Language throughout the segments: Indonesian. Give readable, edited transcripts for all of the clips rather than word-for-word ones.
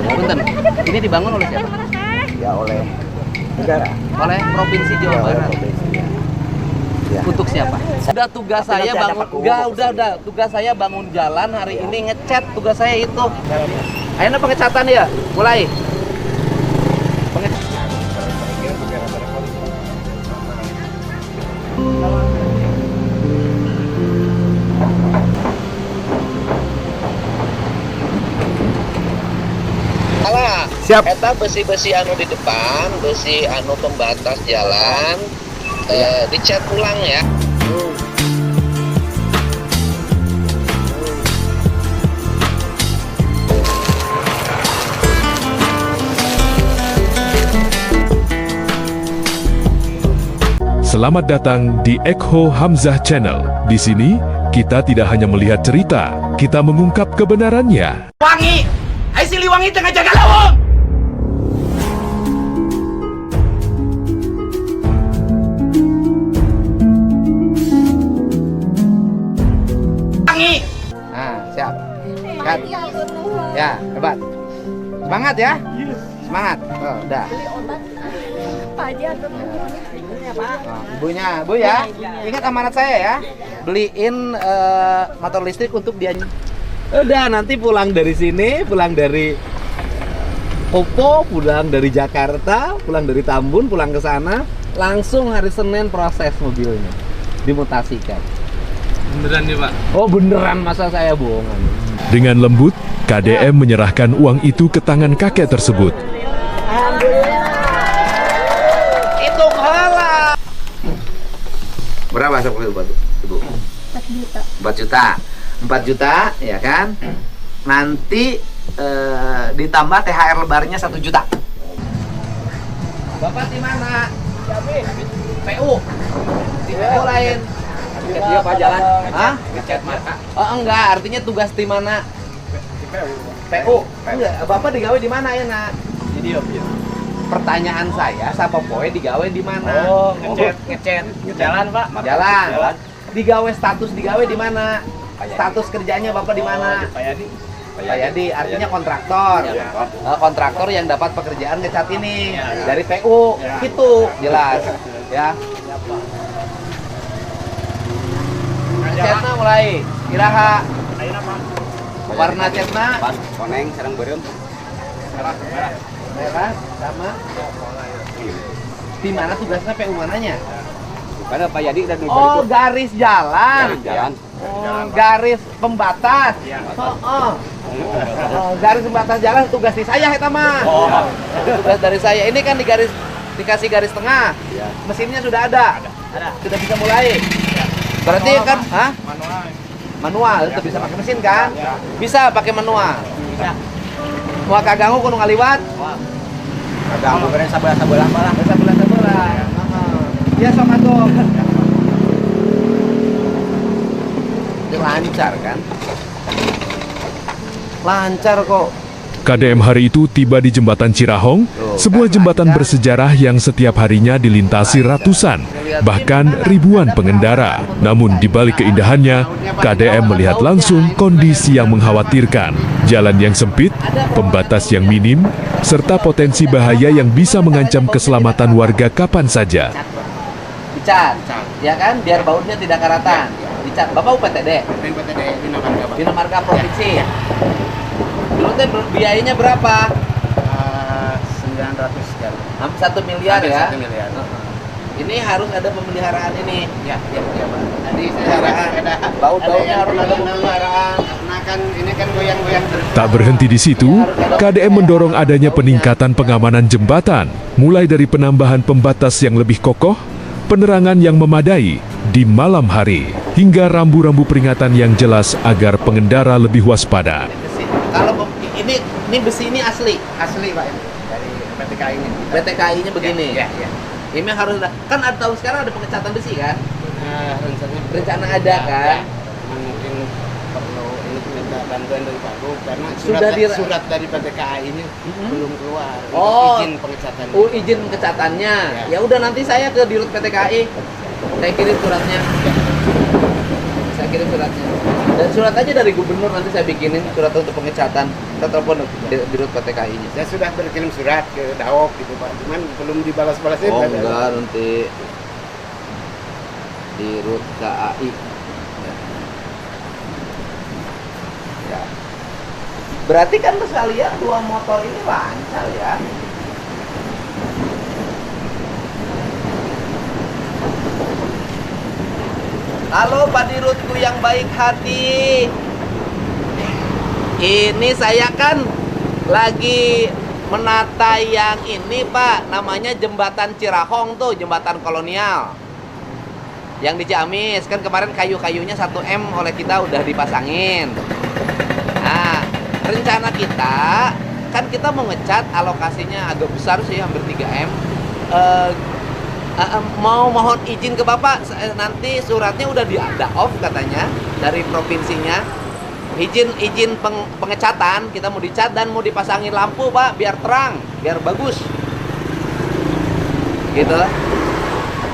Punten, ini dibangun oleh siapa? Ya oleh negara. Oleh Provinsi Jawa Ya, oleh Barat. provinsi, ya. Ya. Untuk siapa? Udah tugas Tapi saya nanti ada bangun, Pak Kuwu enggak mau udah tugas saya bangun jalan hari ini ngecat tugas saya itu. Ayo pengecatan ya, mulai. Salah. Siap. Eta besi-besi anu di depan, besi anu pembatas jalan, dicat ulang ya. Selamat datang di Ekho Hamzah Channel. Di sini, kita tidak hanya melihat cerita, kita mengungkap kebenarannya. Wangi, ai Siliwangi tengah jaga lawang. Wangi. Nah, siap. Cut. Ya, hebat. Semangat ya. Semangat. Oh, udah. Oh, ibunya, Bu ya. Ingat amanat saya ya. Beliin motor listrik untuk dia. Udah nanti pulang dari sini, pulang dari Popo, pulang dari Jakarta, pulang dari Tambun, pulang ke sana, langsung hari Senin proses mobilnya, dimutasikan. Beneran nih Pak. Oh beneran, masa saya bohongan? Dengan lembut, KDM menyerahkan uang itu ke tangan kakek tersebut. Itu kalah. Berapa soal Ibu? 4 juta. 4 juta. 4 juta, ya kan? Nanti ditambah THR lebarnya 1 juta. Bapak di mana? PU. Di PU lain. Dia apa jalan? Hah? Ngecat mata. Oh enggak, artinya tugas di mana? PU. Enggak, Bapak digawe di mana ya, Nak? Jadi ya. Pertanyaan saya, siapa poe digawe di mana? Oh ngecet. Jalan Pak. Jalan. Digawe status digawe di mana? Status kerjanya Bapak di mana? Pak Yadi. Pak Yadi, artinya kontraktor. Kontraktor yang dapat pekerjaan ngecat ini dari PU. Gitu, jelas. Ya. Catna mulai. Iraha. Warna catna Koneng sareng beureum. merah sama. Di mana tugasnya PU mananya? Karena Pak Yadi udah Oh, garis jalan. jalan. Oh, garis pembatas. Oh. Oh, garis pembatas jalan tugas di saya eta mah. Tugas dari saya. Ini kan dikasih garis tengah. Mesinnya sudah ada. Sudah bisa mulai. Berarti kan, hah? Manual. Itu bisa pakai mesin kan? Bisa pakai manual. Bisa. Mau kaganggu kudu ngaliwat. Kaganggu keren sabelah-sabelah malah. Sabelah-sabelah. Ya sok atuh. Lancar kan? Lancar kok. KDM hari itu tiba di jembatan Cirahong, sebuah jembatan bersejarah yang setiap harinya dilintasi ratusan, bahkan ribuan pengendara. Namun di balik keindahannya, KDM melihat langsung kondisi yang mengkhawatirkan. Jalan yang sempit, pembatas yang minim, serta potensi bahaya yang bisa mengancam keselamatan warga kapan saja. Dicat, ya kan? Biar bautnya tidak karatan. Dicat. Bapak UPTD? PTD Bina Marga Provinsi. Dulu teh biayanya berapa? 900 sekian. 1 miliar ya? 1 miliar. Ini harus ada pemeliharaan ini. Ya, Pak. Tadi pemeliharaan. Baut-bautnya harus ada pemeliharaan. Karena kan ini kan goyang-goyang terus. Tak berhenti di situ, KDM mendorong adanya peningkatan pengamanan jembatan, mulai dari penambahan pembatas yang lebih kokoh, penerangan yang memadai di malam hari, hingga rambu-rambu peringatan yang jelas agar pengendara lebih waspada. Kalau ini besi ini asli Pak ini. Dari PTKI ini. BTKI-nya begini. Ya. Ini harus ada. Kan ada tahu sekarang ada pengecatan besi kan? Rencananya Rencana ada kan? mungkin perlu ini minta bantuan dari Pak Gub karena Sudah surat dari PTKI ini belum keluar. Oh. Izin pengecatan. Izin pengecatannya. Ya udah nanti saya ke Dirut PTKI. Saya kirim suratnya. Saya kirim suratnya. Dan surat aja dari gubernur, nanti saya bikinin surat untuk pengecatan. Kita telepon di rut PTKI-nya. Saya sudah berkirim surat ke Daop gitu Pak, cuman belum dibalas-balasnya. Oh enggak, nanti di rut KAI. Ya. Berarti kan sekalian 2 motor ini lancar ya. Halo Pak Dirutku yang baik hati. Ini saya kan lagi menata yang ini Pak, namanya jembatan Cirahong tuh, jembatan kolonial. Yang di Ciamis, kan kemarin kayu-kayunya 1M oleh kita udah dipasangin. Nah, rencana kita, kan kita mau ngecat alokasinya agak besar sih, hampir 3M. Mau mohon izin ke Bapak, nanti suratnya udah di-off katanya dari provinsinya. Izin pengecatan, kita mau dicat dan mau dipasangin lampu Pak, biar terang, biar bagus. Gitu.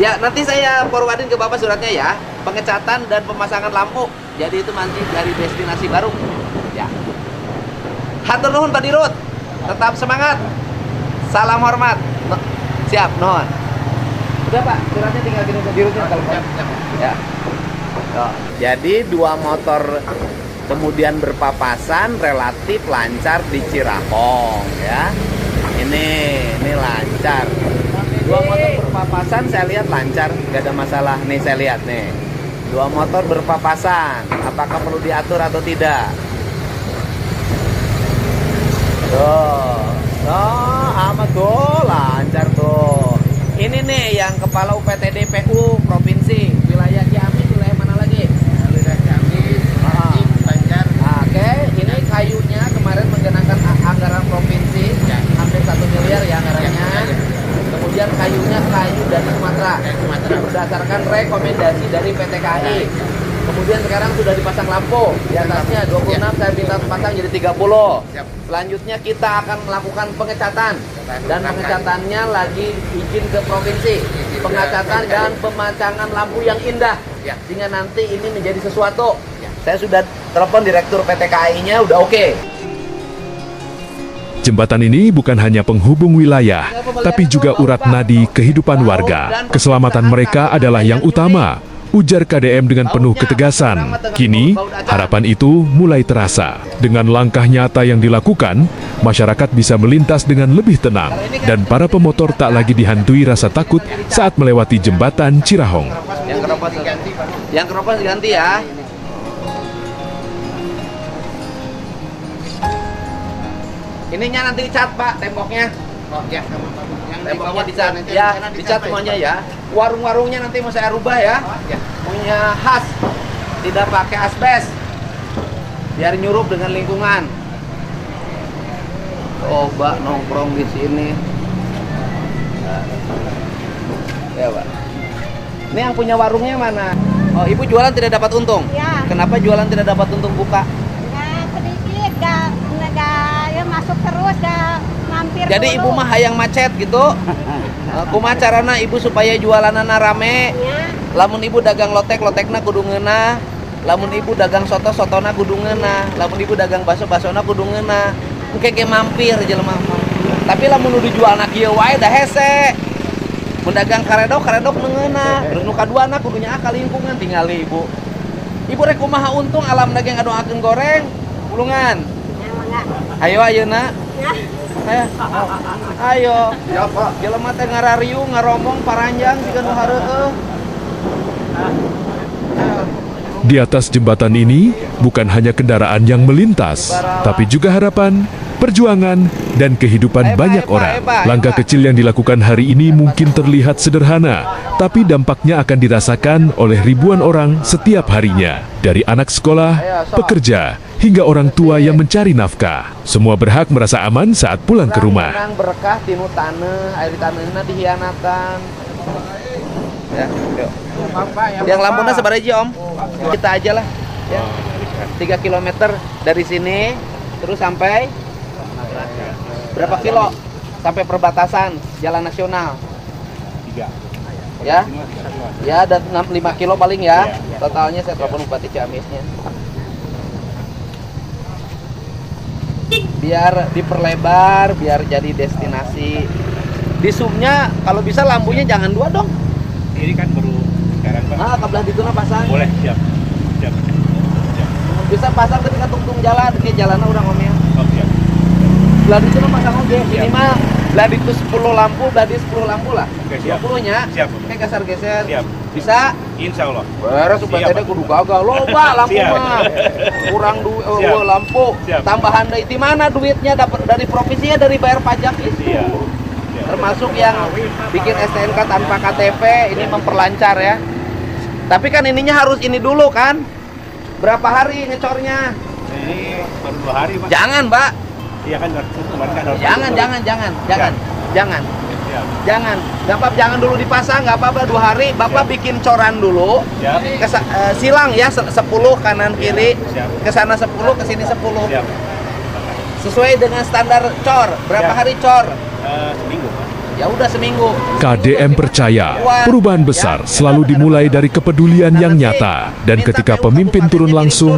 Ya, nanti saya forwardin ke Bapak suratnya ya, pengecatan dan pemasangan lampu. Jadi itu nanti dari destinasi baru. Ya. Hatur nuhun Pak Dirut. Tetap semangat. Salam hormat. Siap, nuhun. Udah Pak, suratnya tinggal kirim ke Dirutnya kalau Pak. Ya. Oh. Jadi 2 motor kemudian berpapasan relatif lancar di Cirahong ya. Ini lancar. 2 motor berpapasan saya lihat lancar, nggak ada masalah. Nih saya lihat nih. 2 motor berpapasan, apakah perlu diatur atau tidak? Tuh, amat tuh lancar tuh. Ini nih yang kepala UPTD PU provinsi wilayah Ciamis, wilayah mana lagi? Wilayah Ciamis, Banjar. Oke, ini kayunya kemarin menggunakan anggaran provinsi hampir 1 miliar ya anggarannya. Kemudian kayunya kayu dari Sumatera berdasarkan rekomendasi dari PTKI. Kemudian sekarang sudah dipasang lampu di atasnya 26, saya minta pasang jadi 30. Selanjutnya kita akan melakukan pengecatan dan pengecatannya lagi izin ke provinsi, pengecatan dan pemasangan lampu yang indah sehingga nanti ini menjadi sesuatu. Saya sudah telepon direktur PTKI-nya, udah oke. Jembatan ini bukan hanya penghubung wilayah, tapi juga urat nadi kehidupan warga. Keselamatan mereka adalah yang utama, ujar KDM dengan penuh ketegasan. Kini, harapan itu mulai terasa. Dengan langkah nyata yang dilakukan, masyarakat bisa melintas dengan lebih tenang, dan para pemotor tak lagi dihantui rasa takut saat melewati jembatan Cirahong. Yang keropos diganti ya. Ininya nanti dicat Pak, temboknya. Oh ya, sama Pak. Yang Temboknya dicat, ya dicat semuanya ya. Warung-warungnya nanti mau saya rubah ya. Punya khas, tidak pakai asbes, biar nyurup dengan lingkungan. Coba nongkrong di sini. Ya Pak. Ini yang punya warungnya mana? Oh, Ibu jualan tidak dapat untung? Ya. Kenapa jualan tidak dapat untung buka? Nggak sedikit, nggak ya masuk terus, nggak mampir. Jadi dulu. Ibu mah hayang macet gitu. Kumaha carana Ibu supaya jualanana rame? Ya. Lamun Ibu dagang lotek-lotekna kudu ngeunah. Lamun Ibu dagang soto-sotona kudu ngeunah. Lamun Ibu dagang baso-basona kudu ngeunah. Engke ge mampir jelema mah. Tapi lamun nu dijualna kieu wae da hese. Mun dagang karedok ngeunah. Terus nu kaduana kudu nyaah ka lingkungan tingali Ibu. Ibu rek kumaha untung alam dagang adoakeun goreng pulungan. Ya, enggak. Ayo ayeuna. Ya. Ayo. Ya Pak. Jelema teh ngarariu ngaromong paranjang jika nu hareueuh. Di atas jembatan ini bukan hanya kendaraan yang melintas, tapi juga harapan, perjuangan, dan kehidupan banyak orang. Langkah kecil yang dilakukan hari ini mungkin terlihat sederhana, tapi dampaknya akan dirasakan oleh ribuan orang setiap harinya. Dari anak sekolah, pekerja, hingga orang tua yang mencari nafkah. Semua berhak merasa aman saat pulang ke rumah. Menang berkah tinu taneuh, air taneuhna dihianatan. Ya, yuk. Yang lampunya sabaraha Om? Kita aja lah. Ya. 3 km dari sini terus sampai berapa kilo? Sampai perbatasan jalan nasional. 3. Ya. Ya, dan 5 kilo paling ya. Totalnya saya telepon Bupati Ciamisnya. biar diperlebar, biar jadi destinasi. Di subnya kalau bisa lampunya jangan 2 dong. Ini kan baru sekarang Pak. Kabelah dituna pasang. Boleh, siap. Siap. Bisa pasang ketika tungtung jalan, kayak jalannya orang ngomel. Oh, siap. Belah dituna pasang oke, Siap. minimal belah itu 10 lampu, belah di 10 lampu lah. Oke, siap. 20-nya. Siap. Kayak geser-geser. Siap. Bisa. Insya Allah. Beres supaya Siap. tadi kudu gagal loba lampu Siap. mah. Kurang duit Siap. lampu. Siap. Tambahan dari mana duitnya dapat dari provinsi ya dari bayar pajak itu. Siap. Termasuk yang bikin STNK tanpa KTP ini memperlancar ya. Tapi kan ininya harus ini dulu kan. Berapa hari ngecornya? Ini baru 2 hari Pak. Jangan, Mbak. Iya kan kemarin kan harus. Jangan. Siap. Jangan dulu dipasang, nggak apa-apa 2 hari. Bapak bikin coran dulu. Siap. Silang ya 10 kanan kiri. Siap. Ke sana 10, ke sini 10. Siap. Sesuai dengan standar cor. Berapa Siap. hari cor? Seminggu Pak. Ya udah seminggu. KDM percaya perubahan besar selalu dimulai dari kepedulian yang nyata, dan ketika pemimpin turun langsung,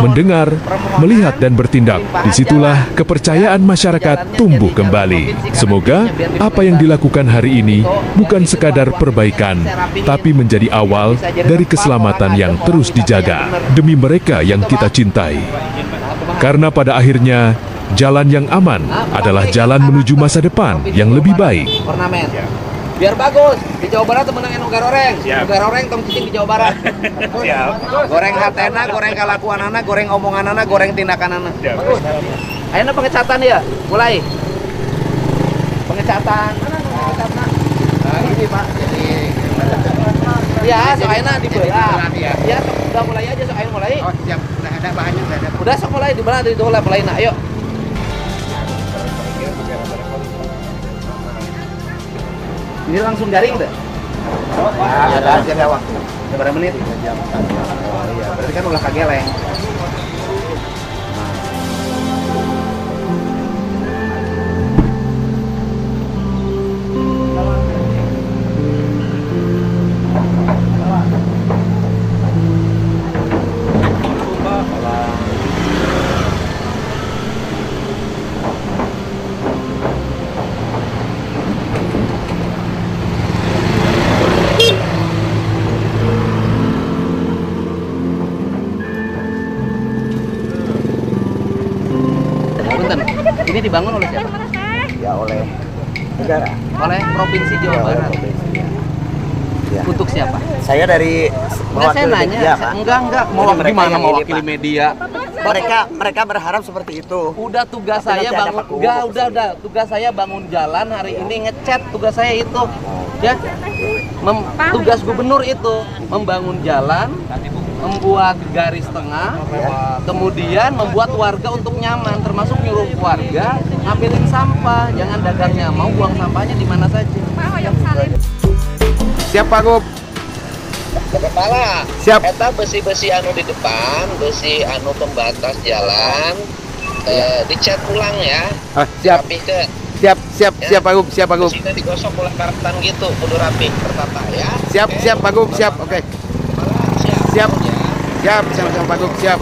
mendengar, melihat dan bertindak, disitulah kepercayaan masyarakat tumbuh kembali. Semoga apa yang dilakukan hari ini bukan sekadar perbaikan, tapi menjadi awal dari keselamatan yang terus dijaga demi mereka yang kita cintai. Karena pada akhirnya jalan yang aman adalah jalan menuju masa depan yang lebih baik. Ornamen. Biar bagus. Di Jawa Barat temenang enu garoreng. Siap. Garoreng tong cicing di Jawa Barat. Siap. Goreng hatena, goreng kalakuanana, goreng omonganana, goreng tindakanana. Siap. Bagus. Ayeuna pengecatan ya. Mulai. Pengecatan. Pengecatan. Nah, ini Pak. Jadi ya, sok ayeuna dibelah. Ya, sok udah mulai aja sok ayeuna mulai. Oh, siap. Udah ada bahannya, udah ada. Udah sok mulai di mana di mulai nah, ayo. Ini langsung garing deh. Ya, ada waktu. Berapa menit? Jam. Oh iya, berarti kan ulah kageleng. Punten, ini dibangun oleh siapa? Ya oleh negara. Oleh Provinsi Jawa Barat. Ya. Untuk siapa? Saya dari Enggak, saya nanya. Enggak. Mau Jadi mereka gimana yang mau ini, wakili Pak. media? Mereka berharap seperti itu. Udah tugas Tapi saya nanti ada bangun. Pak Kubu Enggak, kesini. udah. Tugas saya bangun jalan hari ini ngecat tugas saya itu. Ya. Tugas gubernur itu membangun jalan, membuat garis tengah, kemudian membuat warga untuk nyaman, termasuk nyuruh warga ngambilin sampah, jangan dagangnya mau buang sampahnya di mana saja. Siap Pak Gub. Kepala, Siap. eta besi-besi anu di depan, besi anu pembatas jalan, dicat ulang ya. Siap. Rapi ke Siap Pak Gub, siap Pak Gub. besinya digosok ulang karatan gitu, kudu rapi tertata ya. Siap Pak Gub, siap. Oke. Kepala, siap. Siap. Ya. Siap Pak Gub, siap.